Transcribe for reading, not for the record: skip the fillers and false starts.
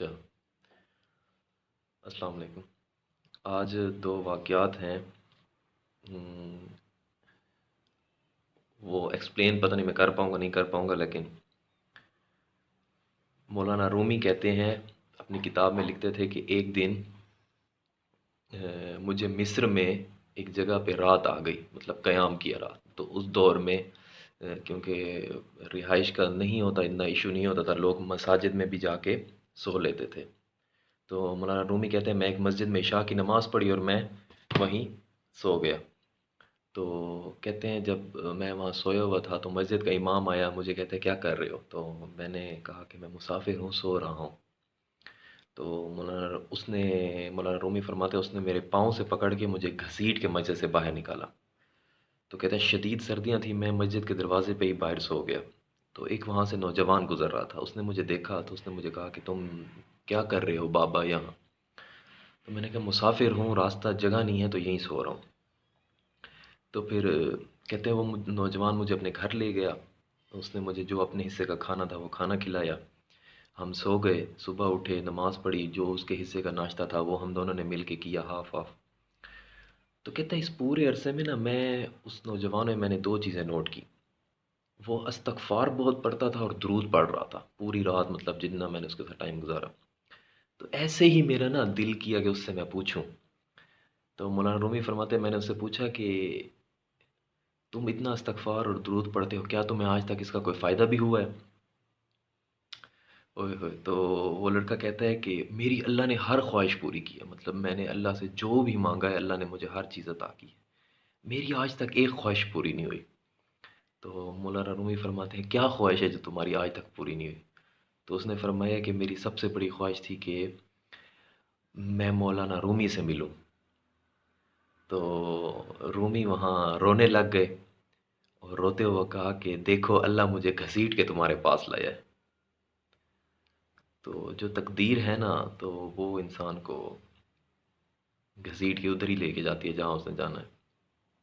اچھا، السلام علیکم۔ آج دو واقعات ہیں۔ ہم، وہ ایکسپلین پتہ نہیں میں کر پاؤں گا نہیں کر پاؤں گا، لیکن مولانا رومی کہتے ہیں، اپنی کتاب میں لکھتے تھے کہ ایک دن مجھے مصر میں ایک جگہ پہ رات آ گئی، مطلب قیام کیا رات۔ تو اس دور میں کیونکہ رہائش کا نہیں ہوتا، اتنا ایشو نہیں ہوتا تھا، لوگ مساجد میں بھی جا کے سو لیتے تھے۔ تو مولانا رومی کہتے ہیں میں ایک مسجد میں عشاء کی نماز پڑھی اور میں وہیں سو گیا۔ تو کہتے ہیں جب میں وہاں سویا ہوا تھا تو مسجد کا امام آیا، مجھے کہتے ہیں کیا کر رہے ہو؟ تو میں نے کہا کہ میں مسافر ہوں، سو رہا ہوں۔ تو مولانا رومی فرماتے ہیں اس نے میرے پاؤں سے پکڑ کے مجھے گھسیٹ کے مسجد سے باہر نکالا۔ تو کہتے ہیں شدید سردیاں تھیں، میں مسجد کے دروازے پہ ہی باہر سو گیا۔ تو ایک وہاں سے نوجوان گزر رہا تھا، اس نے مجھے دیکھا تو اس نے مجھے کہا کہ تم کیا کر رہے ہو بابا یہاں؟ تو میں نے کہا مسافر ہوں، راستہ جگہ نہیں ہے تو یہیں سو رہا ہوں۔ تو پھر کہتے ہیں وہ نوجوان مجھے اپنے گھر لے گیا، اس نے مجھے جو اپنے حصے کا کھانا تھا وہ کھانا کھلایا۔ ہم سو گئے، صبح اٹھے، نماز پڑھی، جو اس کے حصے کا ناشتہ تھا وہ ہم دونوں نے مل کے کیا، ہاف ہاف۔ تو کہتے ہیں اس پورے عرصے میں نا میں اس نوجوان میں نے دو چیزیں نوٹ کی۔ وہ استغفار بہت پڑھتا تھا اور درود پڑھ رہا تھا پوری رات، مطلب جتنا میں نے اس کے ساتھ ٹائم گزارا۔ تو ایسے ہی میرا نا دل کیا کہ اس سے میں پوچھوں۔ تو مولانا رومی فرماتے ہیں میں نے اس سے پوچھا کہ تم اتنا استغفار اور درود پڑھتے ہو، کیا تمہیں آج تک اس کا کوئی فائدہ بھی ہوا ہے؟ اوئے ہوئے، تو وہ لڑکا کہتا ہے کہ میری اللہ نے ہر خواہش پوری کی ہے، مطلب میں نے اللہ سے جو بھی مانگا ہے اللہ نے مجھے ہر چیز عطا کی ہے، میری آج تک ایک خواہش پوری نہیں ہوئی۔ تو مولانا رومی فرماتے ہیں کیا خواہش ہے جو تمہاری آج تک پوری نہیں ہوئی؟ تو اس نے فرمایا کہ میری سب سے بڑی خواہش تھی کہ میں مولانا رومی سے ملوں۔ تو رومی وہاں رونے لگ گئے اور روتے ہوئے کہا کہ دیکھو اللہ مجھے گھسیٹ کے تمہارے پاس لایا ہے۔ تو جو تقدیر ہے نا، تو وہ انسان کو گھسیٹ کے ادھر ہی لے کے جاتی ہے جہاں اس نے جانا ہے۔